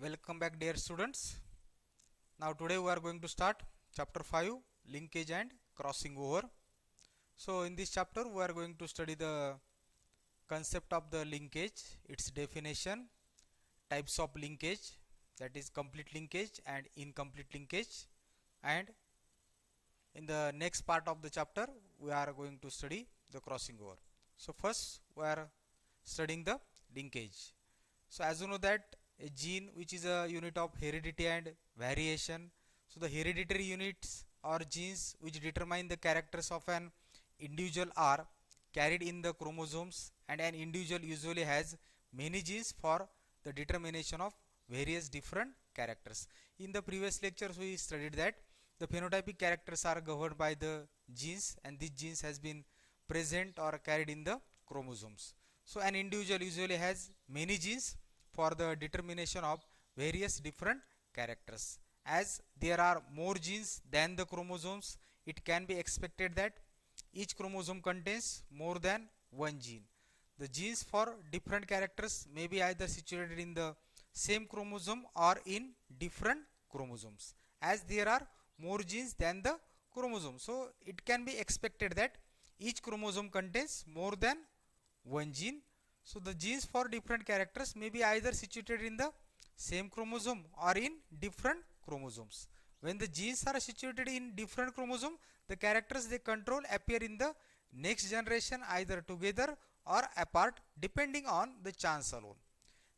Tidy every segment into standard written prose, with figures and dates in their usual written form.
Welcome back, dear students. Now today we are going to start chapter 5, linkage and crossing over. So in this chapter we are going to study the concept of the linkage, its definition, types of linkage, that is complete linkage and incomplete linkage, and in the next part of the chapter we are going to study the crossing over. So first we are studying the linkage. So as you know that a gene which is a unit of heredity and variation. So the hereditary units or genes which determine the characters of an individual are carried in the chromosomes, and an individual usually has many genes for the determination of various different characters. In the previous lectures we studied that the phenotypic characters are governed by the genes, and these genes has been present or carried in the chromosomes. So an individual usually has many genes for the determination of various different characters. As there are more genes than the chromosomes, it can be expected that each chromosome contains more than one gene. The genes for different characters may be either situated in the same chromosome or in different chromosomes. As there are more genes than the chromosome, so it can be expected that each chromosome contains more than one gene. So the genes for different characters may be either situated in the same chromosome or in different chromosomes. When the genes are situated in different chromosome, the characters they control appear in the next generation either together or apart depending on the chance alone.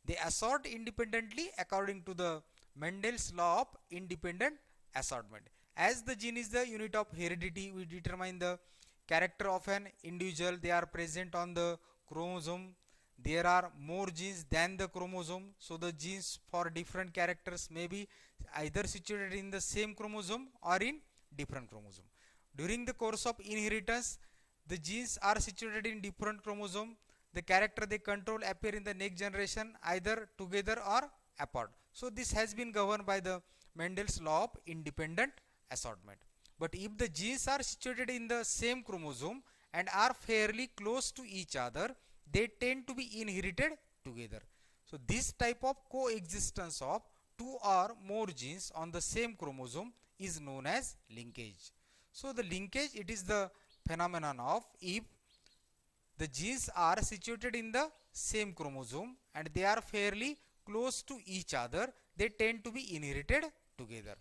They assort independently according to the Mendel's law of independent assortment. As the gene is the unit of heredity, we determine the character of an individual. They are present on the chromosome. There are more genes than the chromosome, so the genes for different characters may be either situated in the same chromosome or in different chromosome. During the course of inheritance, the genes are situated in different chromosome. The character they control appear in the next generation either together or apart. So this has been governed by the Mendel's law of independent assortment. But if the genes are situated in the same chromosome and are fairly close to each other, they tend to be inherited together. So this type of coexistence of two or more genes on the same chromosome is known as linkage. So the linkage, it is the phenomenon of if the genes are situated in the same chromosome and they are fairly close to each other, they tend to be inherited together.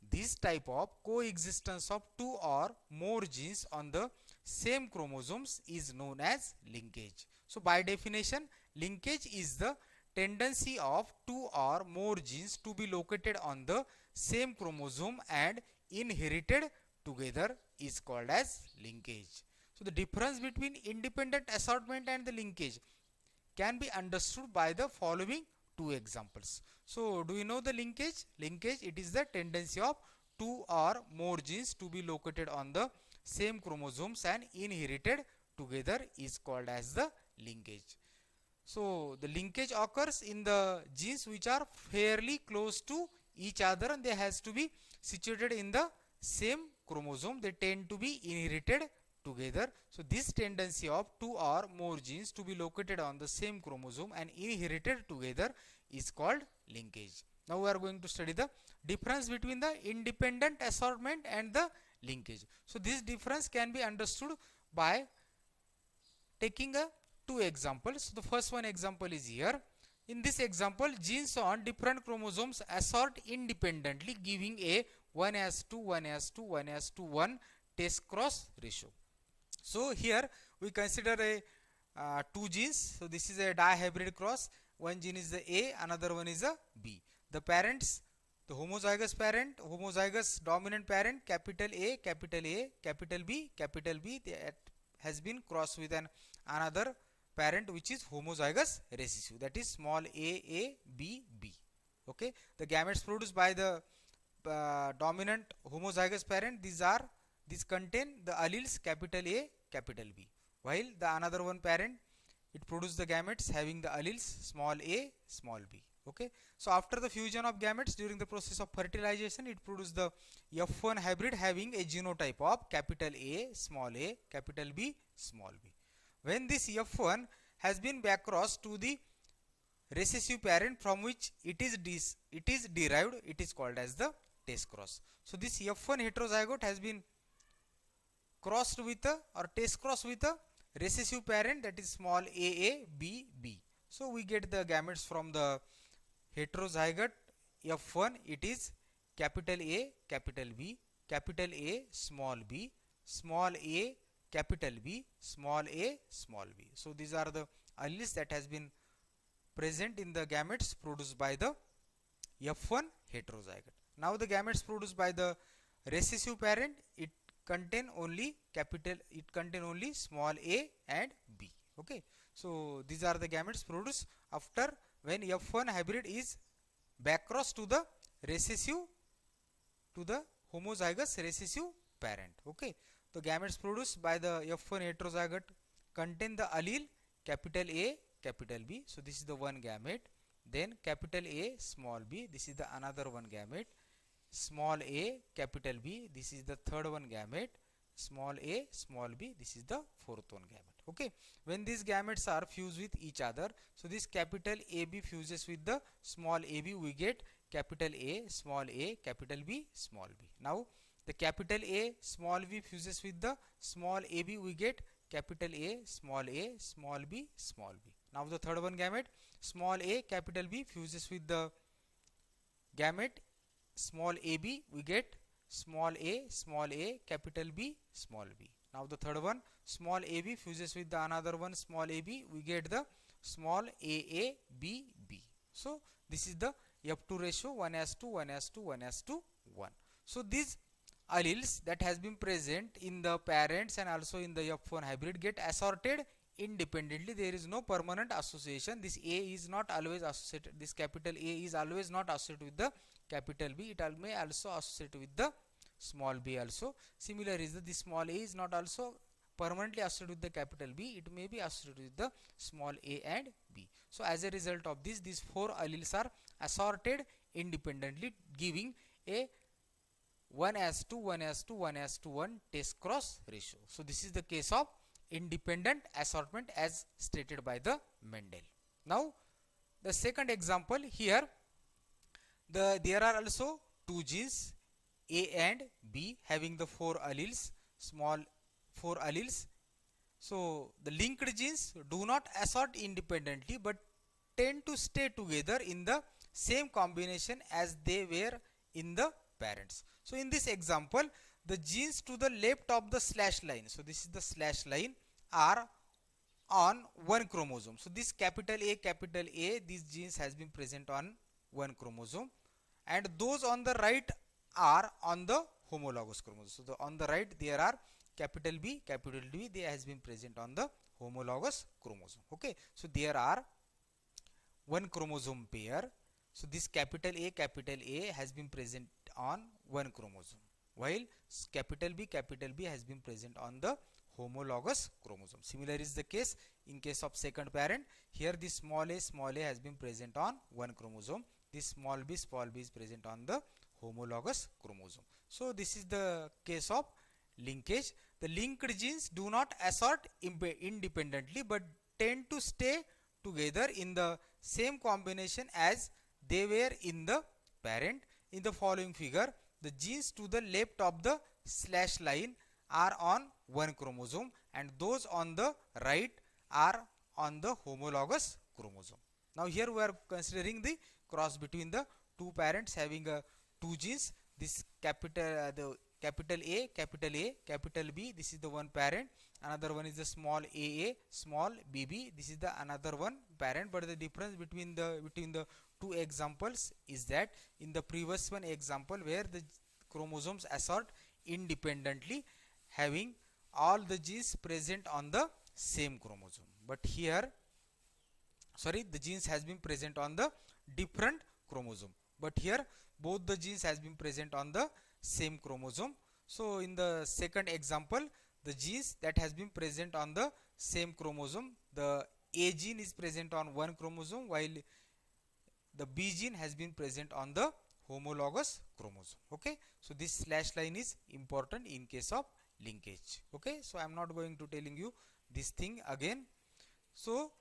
This type of coexistence of two or more genes on the same chromosomes is known as linkage. So by definition, linkage is the tendency of two or more genes to be located on the same chromosome and inherited together is called as linkage. So the difference between independent assortment and the linkage can be understood by the following two examples. So do you know the linkage? Linkage, it is the tendency of two or more genes to be located on the same chromosomes and inherited together is called as the linkage. So the linkage occurs in the genes which are fairly close to each other and they has to be situated in the same chromosome. They tend to be inherited together. So this tendency of two or more genes to be located on the same chromosome and inherited together is called linkage. Now we are going to study the difference between the independent assortment and the linkage. So this difference can be understood by taking two examples. So the first one example is here. In this example, genes on different chromosomes assort independently, giving a 1:2, 1:2, 1:2, 1 test cross ratio. So here we consider a two genes. So this is a dihybrid cross. One gene is the A, another one is a B. The parents, the homozygous parent, homozygous dominant parent, capital A, capital A, capital B, that has been crossed with another parent which is homozygous recessive, that is small a, b, b. Okay, the gametes produced by the dominant homozygous parent, these contain the alleles capital A, capital B, while the another one parent, it produces the gametes having the alleles small a, small b. Okay, so after the fusion of gametes during the process of fertilization, it produces the F1 hybrid having a genotype of capital A, capital B, small b. When this F1 has been backcrossed to the recessive parent from which it is derived, it is called as the test cross. So this F1 heterozygote has been crossed with a or test cross with a recessive parent, that is small a b b. So we get the gametes from the heterozygote F1. It is capital A, capital B, capital A, small b, small a, capital B, small a, small b. So these are the alleles that has been present in the gametes produced by the F1 heterozygote. Now the gametes produced by the recessive parent, it contain only small a and b. Okay, so these are the gametes produced after when F1 hybrid is backcross to the recessive, to the homozygous recessive parent. Okay, the gametes produced by the F1 heterozygote contain the allele capital A, capital B. So this is the one gamete. Then capital A, small b, this is the another one gamete. Small a, capital B, this is the third one gamete. Small a, small b, this is the fourth one gamete. Okay, when these gametes are fused with each other, so this capital AB fuses with the small ab, we get capital A, small a, capital B, small b. Now the capital A, small b fuses with the small ab, we get capital A, small b, small b. Now the third one gamete, small a, capital B fuses with the gamete small ab, we get small a, capital B, small b. Now the third one, small ab fuses with the another one small ab, we get the small a b b. So this is the F2 ratio 1:1:1:1. So these alleles that has been present in the parents and also in the F1 hybrid get assorted independently. There is no permanent association. This A is not always associated, this capital A is always not associated with the capital B. It may also associate with the small b also. Similar is that this small a is not also permanently associated with the capital B. It may be associated with the small a and b. So as a result of this, these four alleles are assorted independently, giving a 1:1:1:1 test cross ratio. So this is the case of independent assortment as stated by the Mendel. Now the second example here, there are also two genes A and B having the four alleles, small four alleles. So the linked genes do not assort independently but tend to stay together in the same combination as they were in the parents. So in this example, the genes to the left of the slash line, so this is the slash line, are on one chromosome. So this capital A, these genes has been present on one chromosome, and those on the right are on the homologous chromosome. So on the right there are capital B, they has been present on the homologous chromosome. Okay, so there are one chromosome pair. So this capital A has been present on one chromosome, while capital B has been present on the homologous chromosome. Similar is the case in case of second parent. Here this small a has been present on one chromosome. This small b is present on the homologous chromosome. So this is the case of linkage. The linked genes do not assort independently but tend to stay together in the same combination as they were in the parent. In the following figure, the genes to the left of the slash line are on one chromosome and those on the right are on the homologous chromosome. Now here we are considering the cross between the two parents having two genes. This capital A, capital B, this is the one parent. Another one is the small a, small bb, this is the another one parent. But the difference between the two examples is that in the previous one example where the chromosomes assort independently, having all the genes present on the same chromosome, but here the genes has been present on the different chromosome, but here both the genes has been present on the same chromosome. So in the second example, the genes that has been present on the same chromosome, the A gene is present on one chromosome while the B gene has been present on the homologous chromosome. Okay, so this slash line is important in case of linkage. Okay, so I am not going to telling you this thing again. So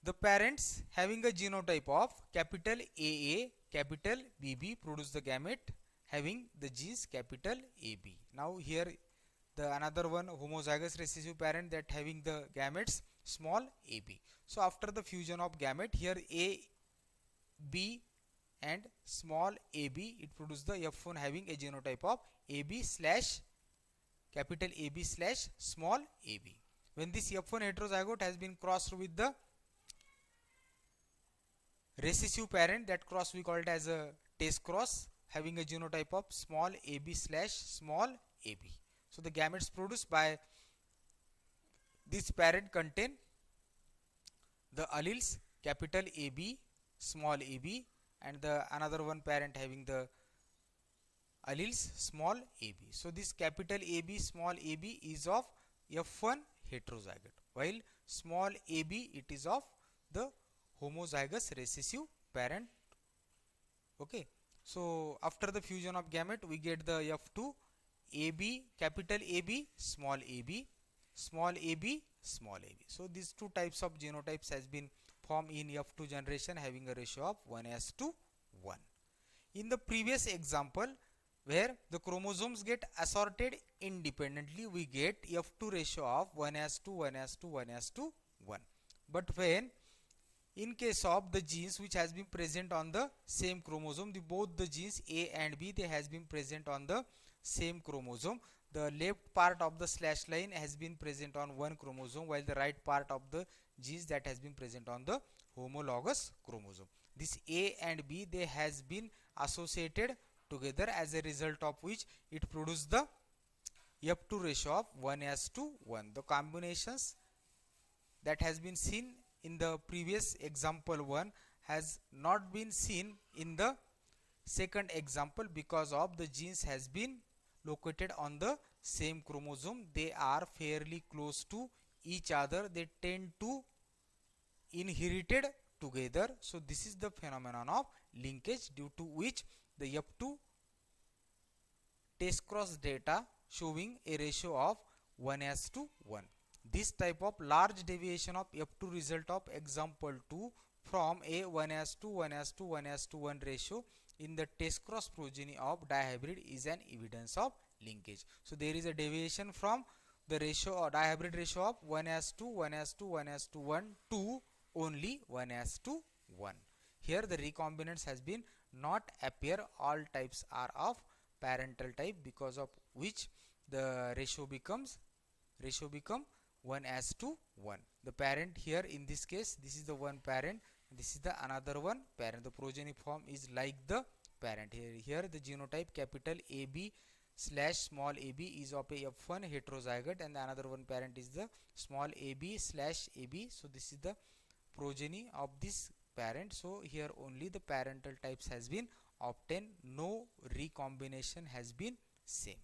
The parents having a genotype of capital AA, capital BB produce the gamete having the genes capital AB. Now here the another one homozygous recessive parent that having the gametes small ab. So after the fusion of gamete, here a b and small ab, it produces the F1 having a genotype of ab slash capital AB slash small ab. When this F1 heterozygote has been crossed with the recessive parent, that cross we call it as a test cross having a genotype of small ab slash small ab. So the gametes produced by this parent contain the alleles capital AB, small ab, and the another one parent having the alleles small ab. So this capital AB, small ab is of F1 heterozygote, while small ab it is of the homozygous recessive parent. Okay. So after the fusion of gamete, we get the F2 AB, capital AB, small ab, small ab, small ab. So these two types of genotypes has been formed in F2 generation having a ratio of 1:1. In the previous example, where the chromosomes get assorted independently, we get F2 ratio of 1:1:1:1. But when in case of the genes which has been present on the same chromosome, both the genes A and B, they has been present on the same chromosome. The left part of the slash line has been present on one chromosome, while the right part of the genes that has been present on the homologous chromosome. This A and B, they has been associated together, as a result of which it produced the F2 ratio of 1:1. The combinations that has been seen in the previous example 1 has not been seen in the second example because of the genes has been located on the same chromosome. They are fairly close to each other. They tend to inherited together. So this is the phenomenon of linkage, due to which the F2 test cross data showing a ratio of 1:1. This type of large deviation of F2 result of example 2 from a 1:1:1:1 ratio in the test cross progeny of dihybrid is an evidence of linkage. So there is a deviation from the ratio or dihybrid ratio of 1:1:1:1 to only 1:1. Here the recombinants has been not appear. All types are of parental type, because of which the ratio become 1:1. The parent here in this case, this is the one parent, this is the another one parent. The progeny form is like the parent. Here the genotype capital AB slash small ab is of a F1 heterozygote, and the another one parent is the small ab slash ab. So this is the progeny of this parent. So here only the parental types has been obtained, no recombination has been same.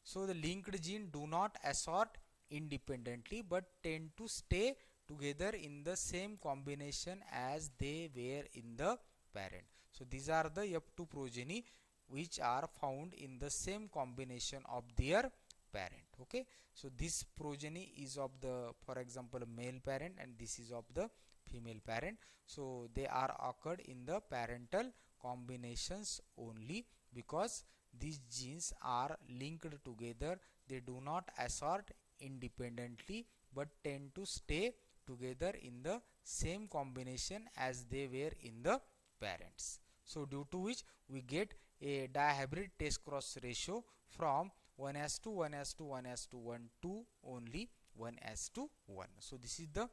So the linked gene do not assort independently but tend to stay together in the same combination as they were in the parent. So these are the F2 progeny which are found in the same combination of their parent. Okay, so this progeny is of the, for example, male parent, and this is of the female parent. So they are occurred in the parental combinations only, because these genes are linked together. They do not assort independently but tend to stay together in the same combination as they were in the parents. So due to which we get a dihybrid test cross ratio from 1:1:1:1 to only 1:1. So this is the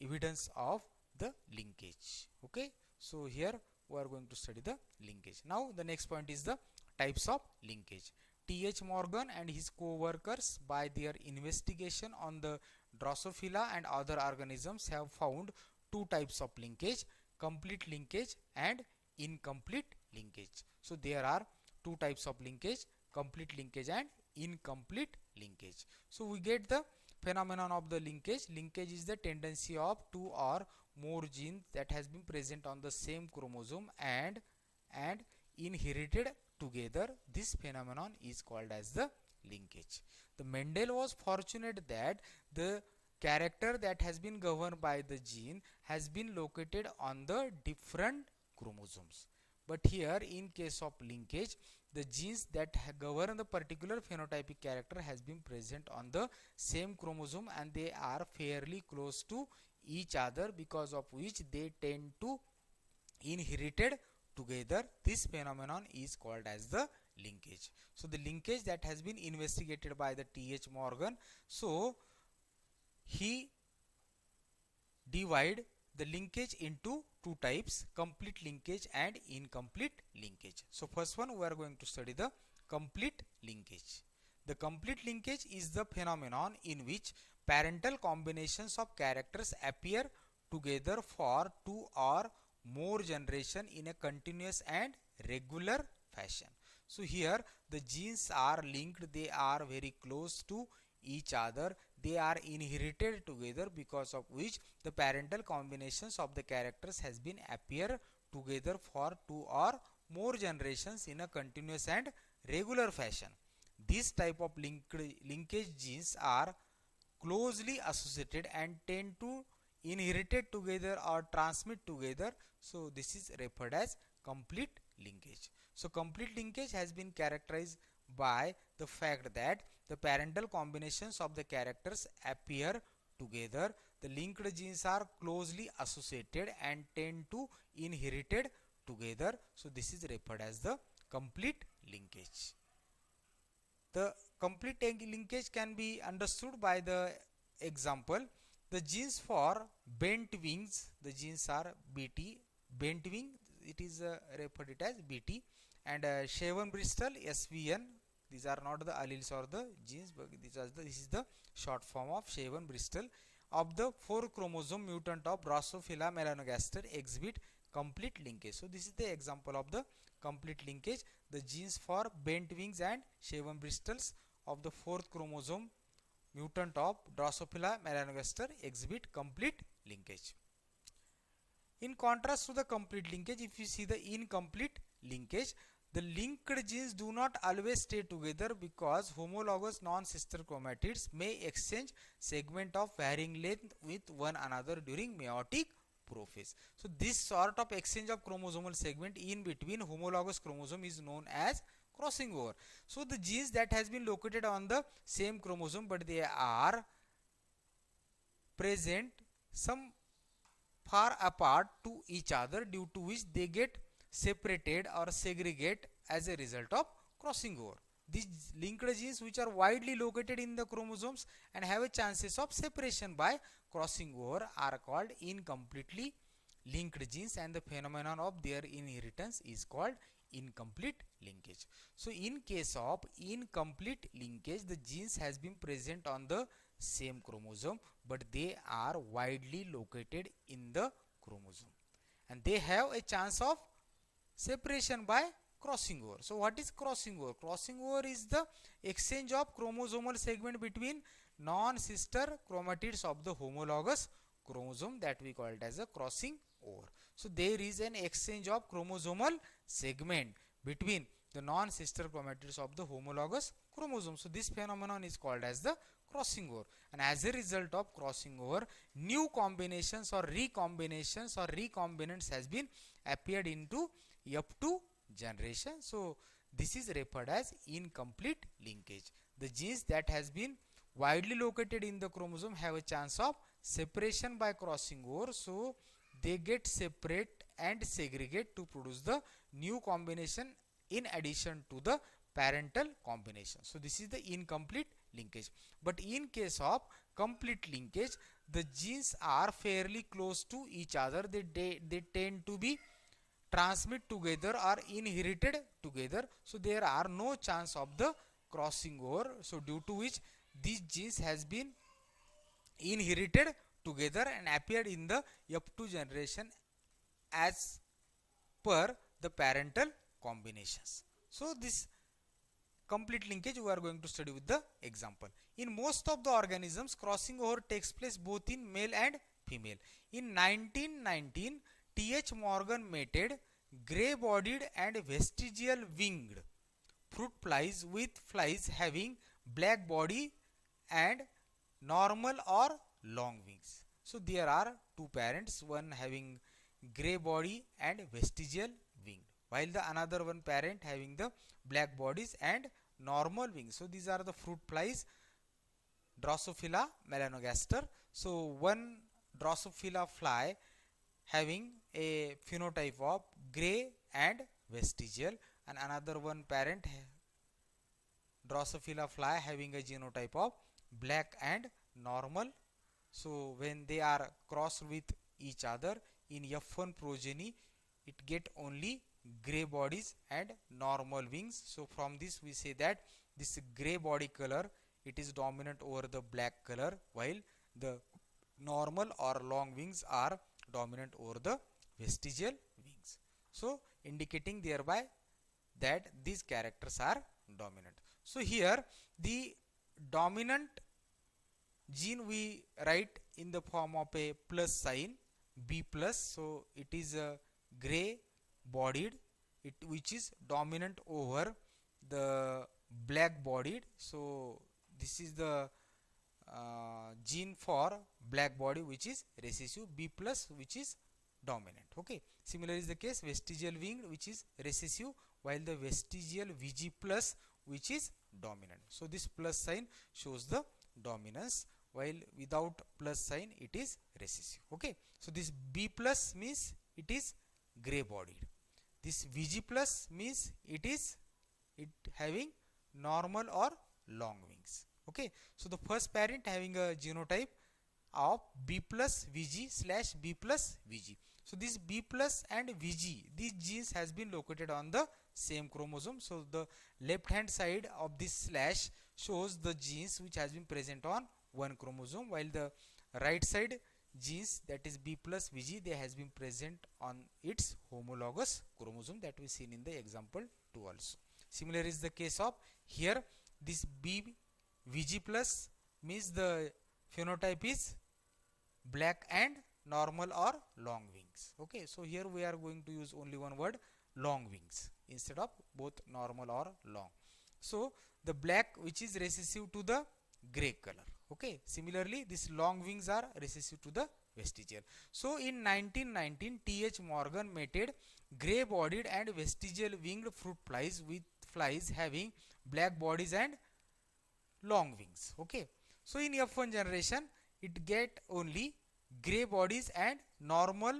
evidence of the linkage. Okay, so here we are going to study the linkage. Now the next point is the types of linkage. T.H. Morgan and his co-workers, by their investigation on the Drosophila and other organisms, have found two types of linkage: complete linkage and incomplete linkage. So there are two types of linkage: complete linkage and incomplete linkage. So we get the phenomenon of the linkage. Linkage is the tendency of two or more genes that has been present on the same chromosome and inherited together. This phenomenon is called as the linkage. The Mendel was fortunate that the character that has been governed by the gene has been located on the different chromosomes. But here in case of linkage, the genes that govern the particular phenotypic character has been present on the same chromosome, and they are fairly close to each other, because of which they tend to inherited together. This phenomenon is called as the linkage. So the linkage that has been investigated by the T.H. Morgan, so he divide the linkage into two types: complete linkage and incomplete linkage. So first one, we are going to study the complete linkage. The complete linkage is the phenomenon in which parental combinations of characters appear together for two or more generation in a continuous and regular fashion. So here the genes are linked, they are very close to each other, they are inherited together, because of which the parental combinations of the characters has been appear together for two or more generations in a continuous and regular fashion. This type of linkage genes are closely associated and tend to inherited together or transmit together. So this is referred as complete linkage. So complete linkage has been characterized by the fact that the parental combinations of the characters appear together, the linked genes are closely associated and tend to inherited together. So this is referred as the complete linkage. The complete linkage can be understood by the example. The genes for bent wings, the genes are BT, bent wing, it is referred it as BT, and shaven bristle, SVN. These are not the alleles or the genes, but this is the short form of shaven bristle of the 4 chromosome mutant of Drosophila melanogaster exhibit complete linkage. So this is the example of the complete linkage. The genes for bent wings and shaven bristles of the 4th chromosome mutant of Drosophila melanogaster exhibit complete linkage. In contrast to the complete linkage, if you see the incomplete linkage, the linked genes do not always stay together, because homologous non-sister chromatids may exchange segment of varying length with one another during meiotic prophase. So this sort of exchange of chromosomal segment in between homologous chromosome is known as crossing over. So the genes that has been located on the same chromosome, but they are present some far apart to each other, due to which they get separated or segregate as a result of crossing over. These linked genes which are widely located in the chromosomes and have a chances of separation by crossing over are called incompletely linked genes, and the phenomenon of their inheritance is called incomplete linkage. So in case of incomplete linkage, the genes has been present on the same chromosome, but they are widely located in the chromosome, and they have a chance of separation by crossing over. So what is crossing over? Crossing over is the exchange of chromosomal segment between non-sister chromatids of the homologous chromosome, that we call it as a crossing over. So there is an exchange of chromosomal segment between the non-sister chromatids of the homologous chromosome. So this phenomenon is called as the crossing over, and as a result of crossing over, new combinations or recombinations or recombinants has been appeared into F2 generation. So this is referred as incomplete linkage. The genes that has been widely located in the chromosome have a chance of separation by crossing over, so they get separate and segregate to produce the new combination in addition to the parental combination. So this is the incomplete linkage. But in case of complete linkage, the genes are fairly close to each other. They tend to be transmit together or inherited together. So there are no chance of the crossing over. So due to which these genes has been inherited together and appeared in the F2 generation as per the parental combinations. So this complete linkage we are going to study with the example. In most of the organisms, crossing over takes place both in male and female. In 1919, T.H. Morgan mated grey-bodied and vestigial winged fruit flies with flies having black body and normal or long wings. So there are two parents, one having gray body and vestigial wing, while the another one parent having the black bodies and normal wings. So these are the fruit flies, Drosophila melanogaster. So one Drosophila fly having a phenotype of gray and vestigial, and another one parent Drosophila fly having a genotype of black and normal. So when they are crossed with each other in F1 progeny, it get only gray bodies and normal wings. So from this we say that this gray body color, it is dominant over the black color, while the normal or long wings are dominant over the vestigial wings. So indicating thereby that these characters are dominant. So here the dominant gene we write in the form of a plus sign, B plus. So it is a gray bodied, which is dominant over the black bodied. So this is the gene for black body, which is recessive, B plus, which is dominant. Okay, similar is the case vestigial winged, which is recessive, while the vestigial VG plus, which is dominant. So this plus sign shows the dominance, while without plus sign it is recessive. Okay, so this B plus means it is gray bodied, this VG plus means it having normal or long wings. Okay, so the first parent having a genotype of B plus VG slash B plus VG. So this B plus and VG, these genes has been located on the same chromosome. So the left hand side of this slash shows the genes which has been present on one chromosome, while the right side genes, that is B plus VG, they has been present on its homologous chromosome, that we seen in the example 2 also. Similar is the case of here, this B VG plus means the phenotype is black and normal or long wings. Okay, so here we are going to use only one word, long wings, instead of both normal or long. So the black, which is recessive to the gray color. Okay, similarly this long wings are recessive to the vestigial. So in 1919, T.H. Morgan mated gray bodied and vestigial winged fruit flies with flies having black bodies and long wings. Okay, so in F1 generation it get only gray bodies and normal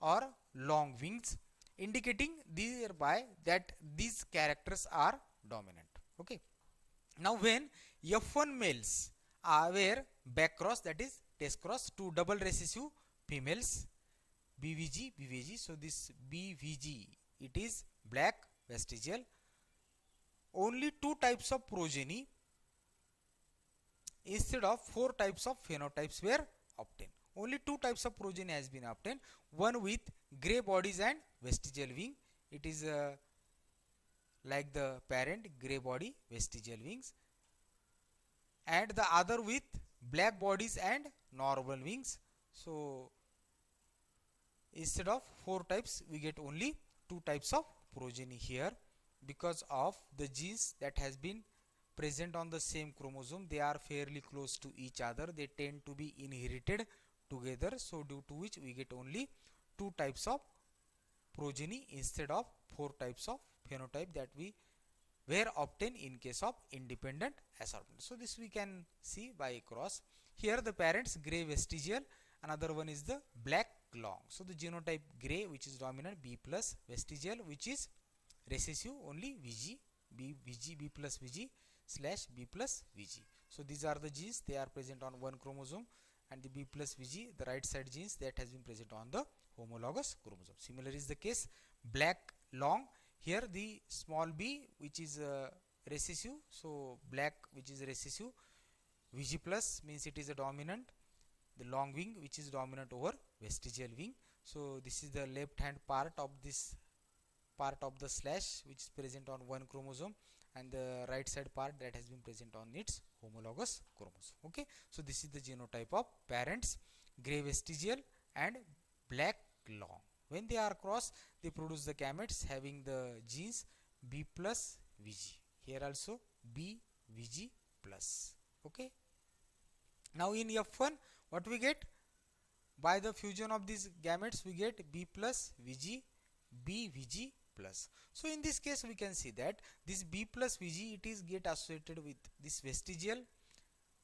or long wings, indicating thereby that these characters are dominant. Okay, now when F1 males were backcross, that is test cross, to double recessive females BVG BVG. So this BVG, it is black vestigial. Only two types of progeny instead of four types of phenotypes were obtained. Only two types of progeny has been obtained, one with gray bodies and vestigial wing, it is like the parent gray body vestigial wings, and the other with black bodies and normal wings. So instead of four types we get only two types of progeny here, because of the genes that has been present on the same chromosome, they are fairly close to each other, they tend to be inherited together. So due to which we get only two types of progeny instead of four types of phenotype that we were obtained in case of independent assortment. So this we can see by cross. Here the parents gray vestigial, another one is the black long. So the genotype gray, which is dominant, B plus, vestigial, which is recessive, only VG, B plus VG slash B plus VG. So these are the genes, they are present on one chromosome, and the B plus VG, the right side genes, that has been present on the homologous chromosome. Similar is the case black long. Here the small b, which is recessive, so black, which is recessive, VG plus means it is a dominant, the long wing, which is dominant over vestigial wing. So this is the left hand part of this part of the slash, which is present on one chromosome, and the right side part that has been present on its homologous chromosome. Okay, so this is the genotype of parents gray vestigial and black long. When they are crossed, they produce the gametes having the genes B plus VG. Here also B VG plus. Okay, Now in F1, what we get? By the fusion of these gametes, we get B plus Vg, B Vg plus. So in this case, we can see that this B plus Vg, it is get associated with this vestigial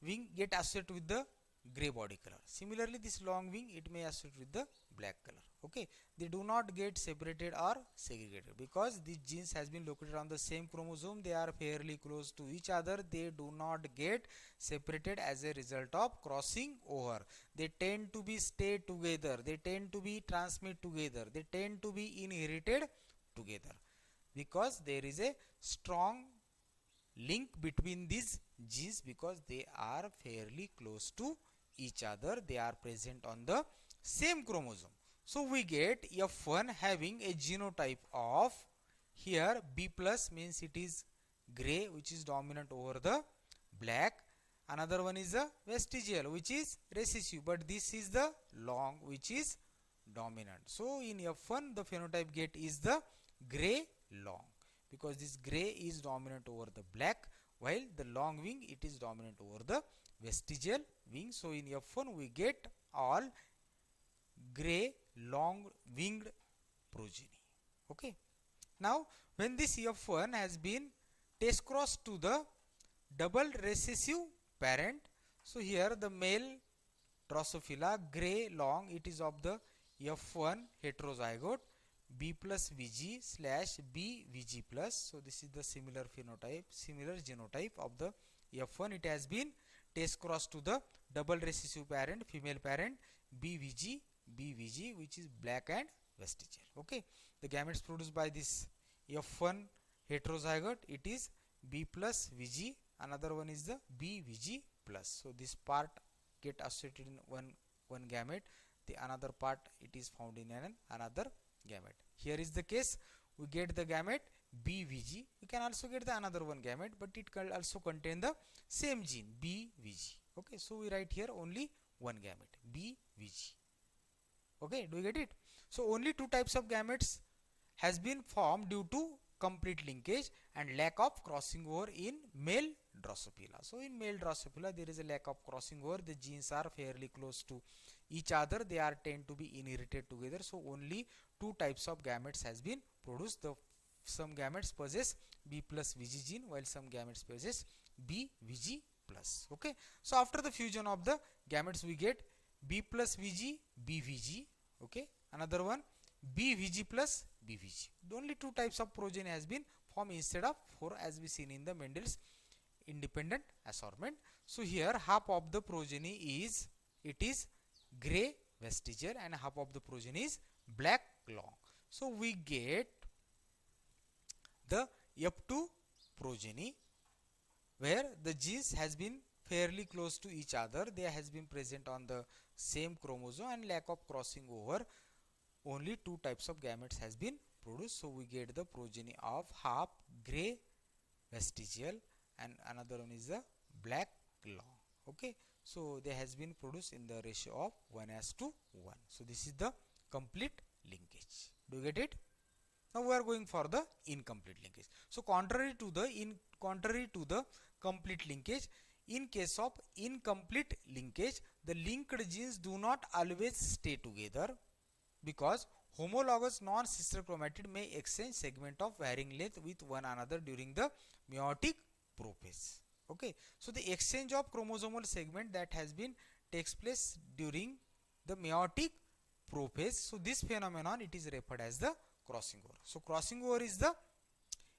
wing, get associated with the gray body color. Similarly, this long wing, it may associate with the black color. Okay, they do not get separated or segregated because these genes has been located on the same chromosome. They are fairly close to each other. They do not get separated as a result of crossing over. They tend to be stay together. They tend to be transmit together. They tend to be inherited together because there is a strong link between these genes because they are fairly close to each other. They are present on the same chromosome. So we get F1 having a genotype of, here B plus means it is gray, which is dominant over the black. Another one is the vestigial, which is recessive, but this is the long, which is dominant. So in F1 the phenotype get is the gray long, because this gray is dominant over the black, while the long wing, it is dominant over the vestigial wing. So in F1 we get all gray long winged progeny. Okay. Now when this F1 has been test crossed to the double recessive parent, so here the male Drosophila gray long, it is of the F1 heterozygote B plus Vg slash B Vg plus. So this is the similar phenotype, similar genotype of the F1. It has been test crossed to the double recessive parent, female parent BVG, BVG, which is black and vestigial. Okay, the gametes produced by this F1 heterozygote, it is B plus Vg. Another one is the BVG plus. So this part get associated in one gamete. The another part, it is found in another gamete. Here is the case, we get the gamete BVG. We can also get the another one gamete, but it can also contain the same gene BVG. Okay, so we write here only one gamete BVG. Okay, do you get it? So only two types of gametes has been formed due to complete linkage and lack of crossing over in male Drosophila. So in male Drosophila there is a lack of crossing over. The genes are fairly close to each other. They are tend to be inherited together. So only two types of gametes has been produced. Some gametes possess B plus Vg gene, while some gametes possess B Vg plus. Okay. So after the fusion of the gametes we get B plus Vg, BVG. Okay. Another one BVG plus BVG. The only two types of progeny has been formed instead of four, as we seen in the Mendel's independent assortment. So here half of the progeny is, it is gray vestigial and half of the progeny is black long. So we get the F2 progeny where the genes has been fairly close to each other. They has been present on the same chromosome and lack of crossing over. Only two types of gametes has been produced. So we get the progeny of half gray vestigial and another one is the black long. Okay, so they has been produced in the ratio of 1:1. So this is the complete linkage. Do you get it? Now we are going for the incomplete linkage. So contrary to the complete linkage, in case of incomplete linkage, the linked genes do not always stay together, because homologous non-sister chromatid may exchange segment of varying length with one another during the meiotic prophase. Okay, so the exchange of chromosomal segment that has been takes place during the meiotic prophase. So this phenomenon, it is referred as the crossing over. So crossing over is the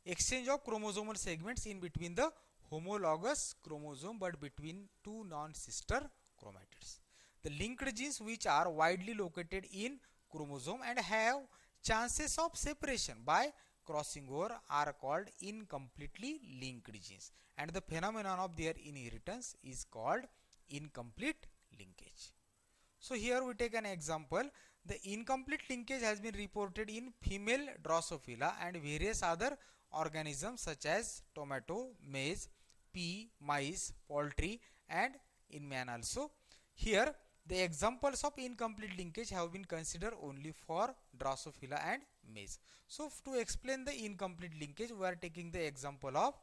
exchange of chromosomal segments in between the homologous chromosome but between two non-sister chromatids. The linked genes which are widely located in chromosome and have chances of separation by crossing over are called incompletely linked genes, and the phenomenon of their inheritance is called incomplete linkage. So here we take an example. The incomplete linkage has been reported in female Drosophila and various other organisms such as tomato, maize, pea, mice, poultry, and in man also. Here the examples of incomplete linkage have been considered only for Drosophila and maize. So to explain the incomplete linkage, we are taking the example of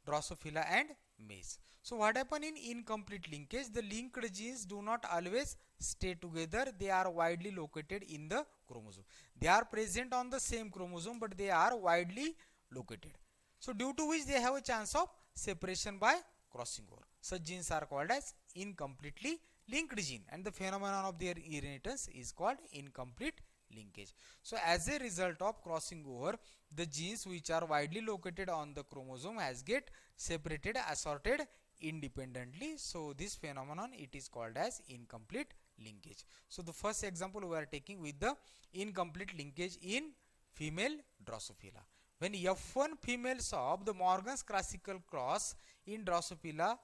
Drosophila and mesh. So what happen in incomplete linkage? The linked genes do not always stay together. They are widely located in the chromosome. They are present on the same chromosome, but they are widely located. So due to which they have a chance of separation by crossing over. Such genes are called as incompletely linked gene, and the phenomenon of their inheritance is called incomplete linkage. So as a result of crossing over, the genes which are widely located on the chromosome has get separated, assorted independently. So this phenomenon, it is called as incomplete linkage. So the first example we are taking with the incomplete linkage in female Drosophila. When F1 females of the Morgan's classical cross in Drosophila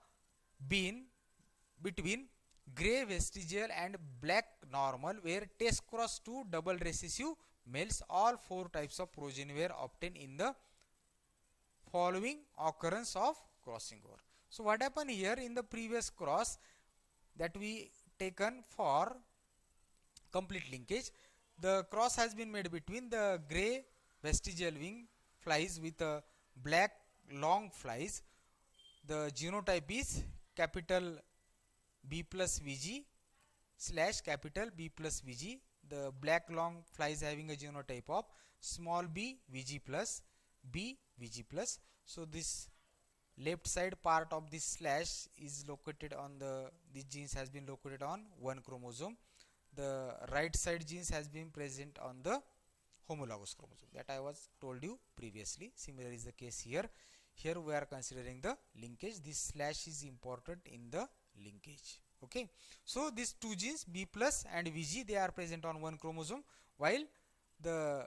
been between grey vestigial and black normal were test cross to double recessive males, all four types of progeny were obtained in the following occurrence of crossing over. So what happened here in the previous cross that we taken for complete linkage, the cross has been made between the grey vestigial wing flies with a black long flies. The genotype is capital B plus VG slash capital B plus VG. The black long flies having a genotype of small b VG plus B VG plus. So this left side part of this slash is located on the genes has been located on one chromosome. The right side genes has been present on the homologous chromosome that I was told you previously. Similar is the case here. Here we are considering the linkage. This slash is important in the linkage. Okay, so these two genes B plus and VG, they are present on one chromosome, while the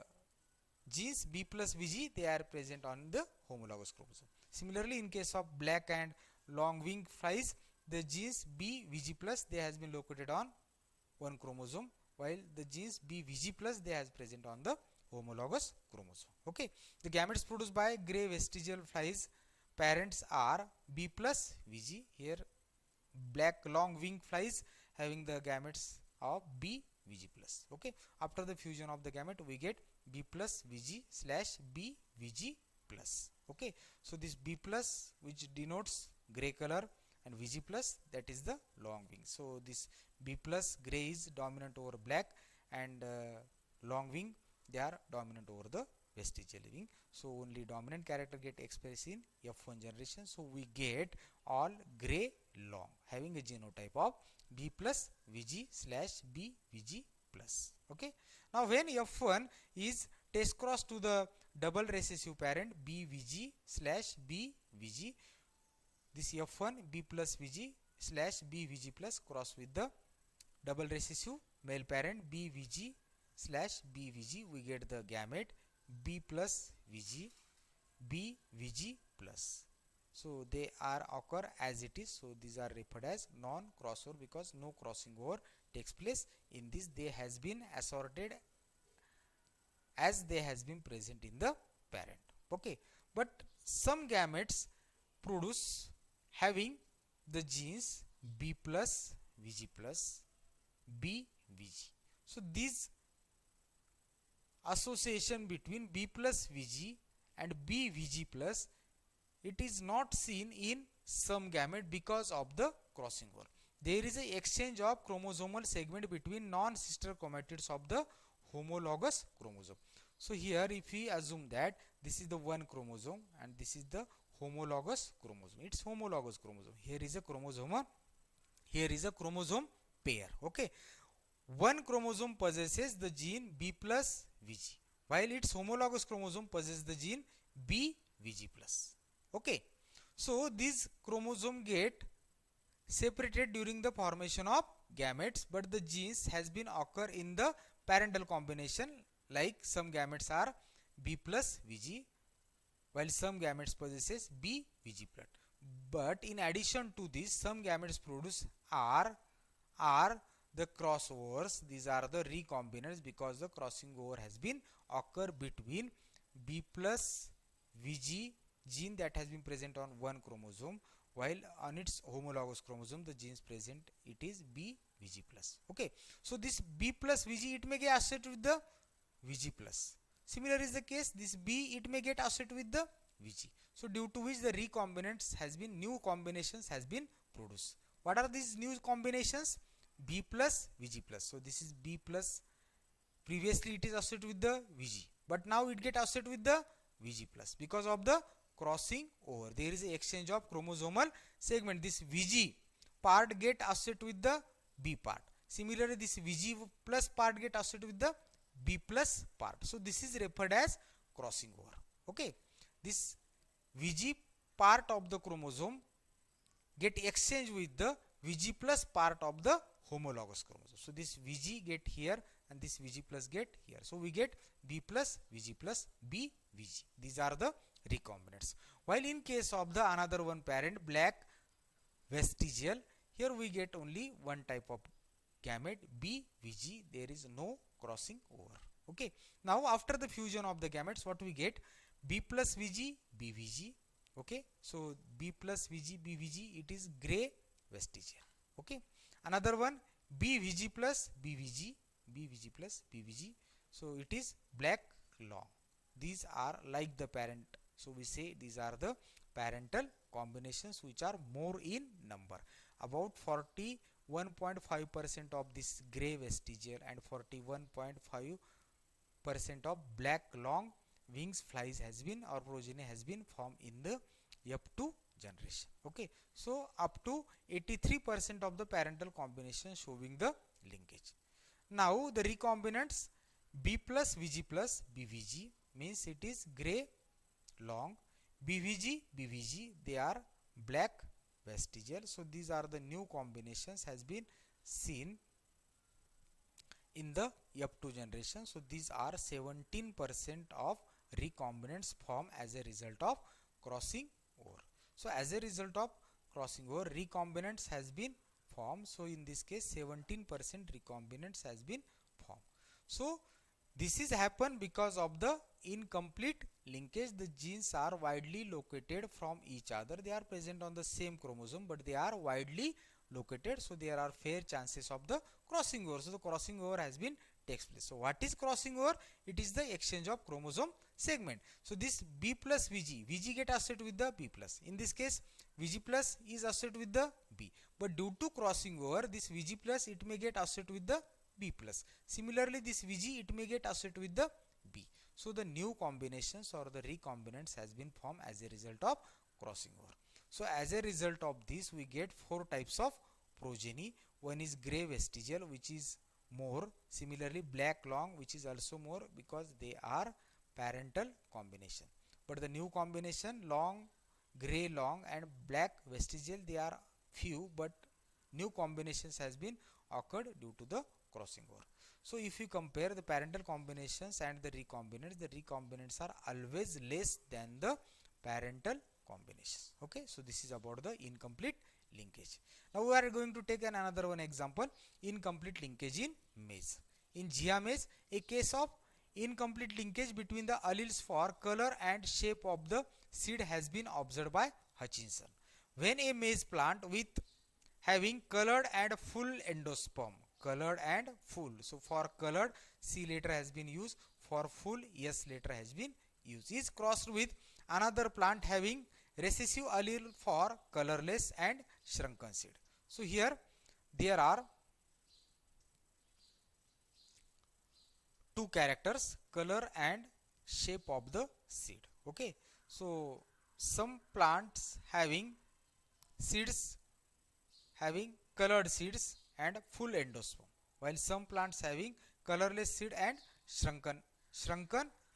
genes B plus VG, they are present on the homologous chromosome. Similarly, in case of black and long wing flies, the genes B VG plus, they has been located on one chromosome, while the genes B VG plus, they has present on the homologous chromosome. Okay, the gametes produced by grey vestigial flies parents are B plus VG. Here black long wing flies having the gametes of B VG plus. Okay, after the fusion of the gamete we get B plus VG slash B VG plus. Okay, so this B plus, which denotes gray color, and VG plus, that is the long wing. So this B plus gray is dominant over black, and long wing, they are dominant over the vestigial wing. So only dominant character get expressed in F1 generation. So we get all gray long having a genotype of B plus VG slash B VG plus. Okay, now when F1 is test cross to the double recessive parent B VG slash B VG, this F1 B plus VG slash B VG plus cross with the double recessive male parent B VG slash B VG, we get the gamete B plus VG B VG plus. So they are occur as it is. So these are referred as non crossover because no crossing over takes place. In this they has been assorted as they has been present in the parent. Okay, but some gametes produce having the genes B plus VG plus B VG. So these association between B plus VG and B VG plus, it is not seen in some gamete because of the crossing over. There is a exchange of chromosomal segment between non-sister chromatids of the homologous chromosome. So here if we assume that this is the one chromosome and this is the homologous chromosome, it's homologous chromosome. Here is a chromosome, here is a chromosome pair. Okay, one chromosome possesses the gene B plus VG, while its homologous chromosome possesses the gene B VG plus. Okay, so these chromosome get separated during the formation of gametes, but the genes has been occur in the parental combination, like some gametes are B plus VG, while some gametes possesses B VG plus. But in addition to this, some gametes produce are the crossovers. These are the recombinants because the crossing over has been occur between B plus VG gene that has been present on one chromosome, while on its homologous chromosome the genes present, it is B VG plus. Okay, so this B plus VG, it may get associated with the VG plus. Similar is the case, this B, it may get associated with the Vg. So due to which the recombinants has been, new combinations has been produced. What are these new combinations? B plus Vg plus. So this is B plus. Previously it is associated with the Vg, but now it get associated with the Vg plus because of the crossing over. There is a exchange of chromosomal segment. This Vg part get associated with the B part. Similarly, this Vg plus part get associated with the B plus part. So this is referred as crossing over. Okay, this Vg part of the chromosome get exchanged with the Vg plus part of the homologous chromosome. So this Vg get here and this Vg plus get here. So we get B plus Vg plus B Vg. These are the recombinants. While in case of the another one parent, black vestigial, here we get only one type of gamete, B Vg. There is no crossing over. Okay. Now after the fusion of the gametes, what we get? B plus Vg, B Vg. Okay. So B plus Vg, B Vg, it is gray vestigial. Okay. Another one, B Vg plus B Vg, B Vg plus B Vg. So it is black long. These are like the parent. So we say these are the parental combinations which are more in number. About 41.5% of this gray vestigial and 41.5% of black long wings flies has been, or progeny has been formed in the F2 generation. Okay, so up to 83% of the parental combination showing the linkage. Now the recombinants B plus Vg plus BVG means it is gray long, BVG BVG they are black vestigial. So these are the new combinations has been seen in the F2 generation. So these are 17% of recombinants formed as a result of crossing over. So as a result of crossing over, recombinants has been formed. So in this case 17% recombinants has been formed. So this is happen because of the incomplete linkage. The genes are widely located from each other. They are present on the same chromosome, but they are widely located. So there are fair chances of the crossing over. So the crossing over has been takes place. So what is crossing over? It is the exchange of chromosome segment. So this B plus Vg, Vg get associated with the B plus. In this case, Vg plus is associated with the B. But due to crossing over, this Vg plus it may get associated with the B plus. Similarly, this Vg it may get associated with the B. So the new combinations or the recombinants has been formed as a result of crossing over. So as a result of this, we get four types of progeny. One is gray vestigial, which is more. Similarly, black long, which is also more because they are parental combination. But the new combination long, gray long and black vestigial, they are few, but new combinations has been occurred due to the crossing over. So if you compare the parental combinations and the recombinants are always less than the parental combinations. Okay, so this is about the incomplete linkage. Now we are going to take another one example, incomplete linkage in maize. In Gia maize, a case of incomplete linkage between the alleles for color and shape of the seed has been observed by Hutchinson. When a maize plant with having colored and full endosperm, colored and full. So for colored, C letter has been used. For full, S letter has been used. Is crossed with another plant having recessive allele for colorless and shrunken seed. So here there are two characters, color and shape of the seed. Okay, so some plants having seeds having colored seeds and full endosperm, while some plants having colorless seed and shrunken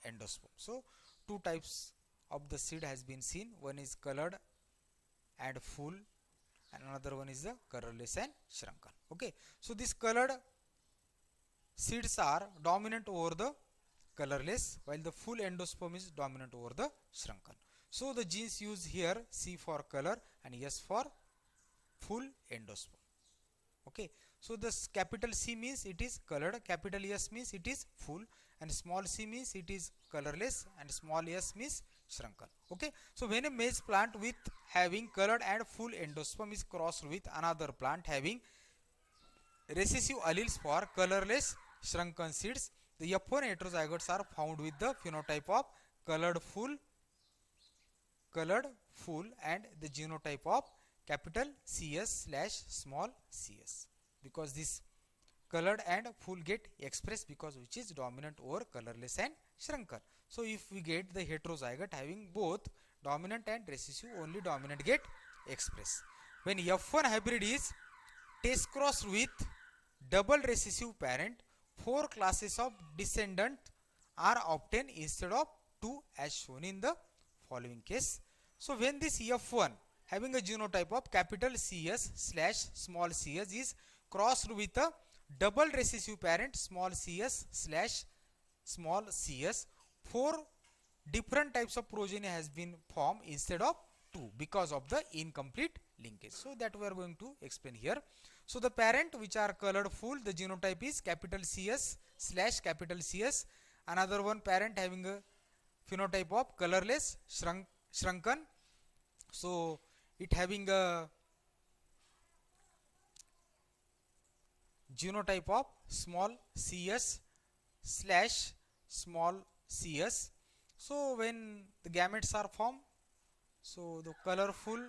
endosperm. So two types of the seed has been seen. One is colored and full and another one is the colorless and shrunken. Okay, so these colored seeds are dominant over the colorless, while the full endosperm is dominant over the shrunken. So the genes used here, C for color and S for full endosperm. Okay, so this capital C means it is colored, capital S means it is full, and small c means it is colorless, and small s means shrunken. Okay, so when a maize plant with having colored and full endosperm is crossed with another plant having recessive alleles for colorless shrunken seeds, the F1 heterozygotes are found with the phenotype of colored full colored full and the genotype of capital CS slash small cs, because this colored and full get expressed because which is dominant over colorless and shrunken. So if we get the heterozygote having both dominant and recessive, only dominant get expressed. When F1 hybrid is test crossed with double recessive parent, 4 classes of descendant are obtained instead of 2 as shown in the following case. So when this F1 having a genotype of capital CS slash small cs is crossed with a double recessive parent small cs slash small cs, 4 different types of progeny has been formed instead of 2 because of the incomplete linkage. So that we are going to explain here. So the parent which are colored full, the genotype is capital CS slash capital CS. Another one parent having a phenotype of colorless shrunken. So it having a genotype of small cs slash small cs. So when the gametes are formed, so the colorful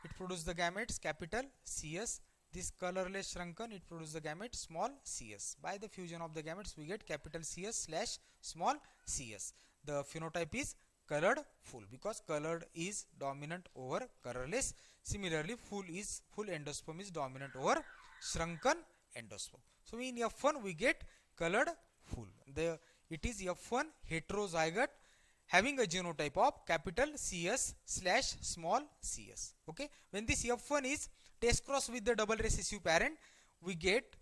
it produces the gametes capital CS, this colorless shrunken it produces the gamete small cs. By the fusion of the gametes we get capital CS slash small cs. The phenotype is colored full because colored is dominant over colorless. Similarly full endosperm is dominant over shrunken endosperm. So in F1 we get colored full. It is F1 heterozygote having a genotype of capital CS slash small cs. Okay, when this F1 is test cross with the double recessive parent, we get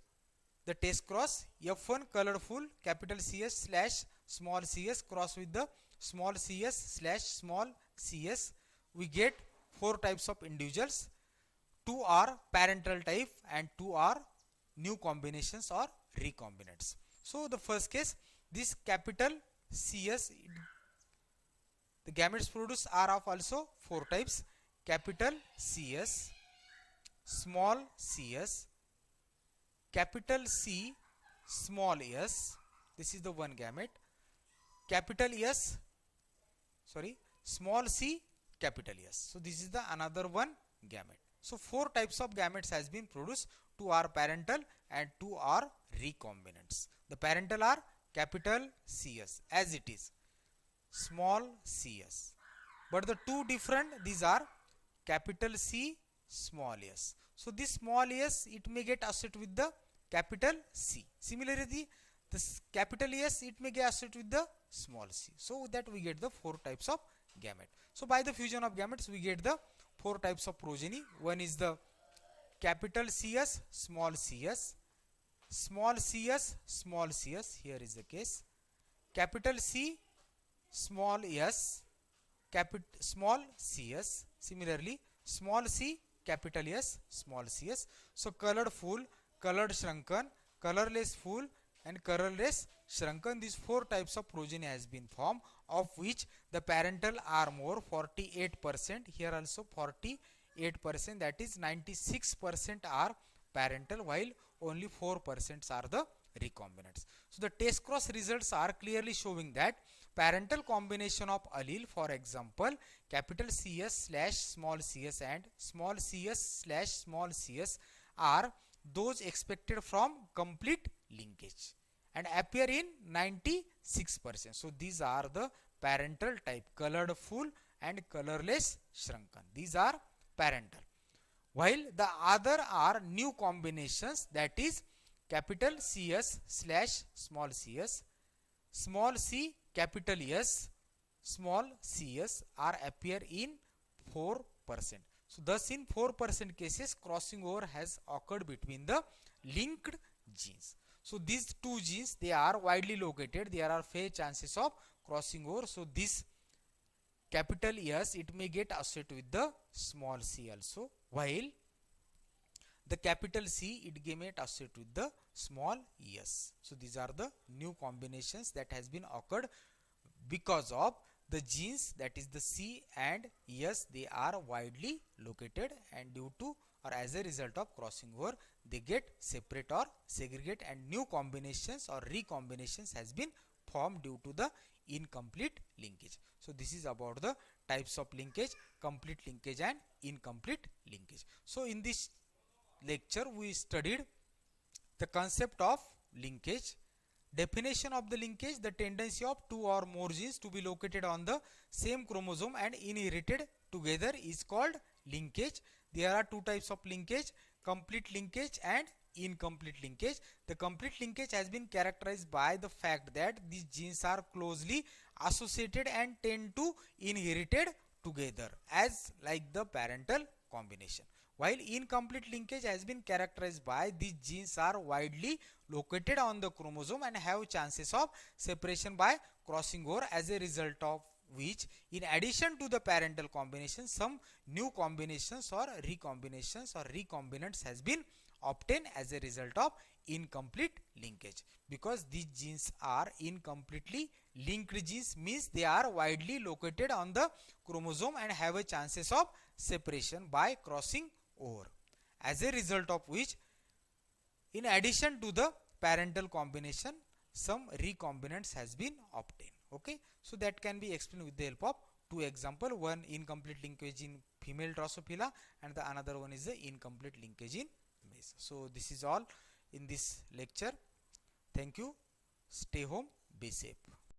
the test cross F1 colored full capital CS slash small cs cross with the small cs slash small cs. We get 4 types of individuals. 2 are parental type and 2 are new combinations or recombinants. So the first case, this capital CS, the gametes produced are of also 4 types: capital CS, small cs, capital C, small s, this is the one gamete, capital S, small c, capital S. So this is the another one gamete. So 4 types of gametes has been produced. 2 are parental and 2 are recombinants. The parental are capital CS as it is, small cs, but the 2 different, these are capital C, small s. So this small s it may get associated with the capital C. Similarly this capital S it may get associated with the small c. So that we get the 4 types of gamete. So by the fusion of gametes we get the 4 types of progeny. One is the capital CS small cs, small cs small cs, here is the case, capital C small s, small cs, similarly small c, capital S, small cs. So colored full, colored shrunken, colorless full and colorless shrunken, these 4 types of progeny has been formed, of which the parental are more 48%, here also 48%, that is 96% are parental while only 4% are the recombinants. So the test cross results are clearly showing that parental combination of allele, for example capital CS slash small cs and small cs slash small cs, are those expected from complete linkage and appear in 96%. So these are the parental type, colored full and colorless shrunken, these are parental, while the other are new combinations, that is capital CS slash small cs, small c, capital S, small cs are appear in 4%. So thus in 4% cases crossing over has occurred between the linked genes. So these 2 genes, they are widely located, there are fair chances of crossing over. So this capital S it may get associated with the small c also, while the capital C it may get associated with the small s. So these are the new combinations that has been occurred because of the genes, that is the C and S, they are widely located, and due to or as a result of crossing over they get separate or segregate, and new combinations or recombinations has been formed due to the incomplete linkage. So this is about the types of linkage, complete linkage and incomplete linkage. So in this lecture we studied the concept of linkage, definition of the linkage, the tendency of two or more genes to be located on the same chromosome and inherited together is called linkage. There are two types of linkage, complete linkage and incomplete linkage. The complete linkage has been characterized by the fact that these genes are closely associated and tend to inherited together as like the parental combination, while incomplete linkage has been characterized by these genes are widely located on the chromosome and have chances of separation by crossing over, as a result of which, in addition to the parental combination, some new combinations or recombinations or recombinants has been obtained as a result of incomplete linkage. Because these genes are incompletely linked genes, means they are widely located on the chromosome and have a chances of separation by crossing over, as a result of which, in addition to the parental combination, some recombinants has been obtained. Okay, so that can be explained with the help of two example, one incomplete linkage in female Drosophila and the another one is the incomplete linkage in maize. So this is all in this lecture. Thank you. Stay home, be safe.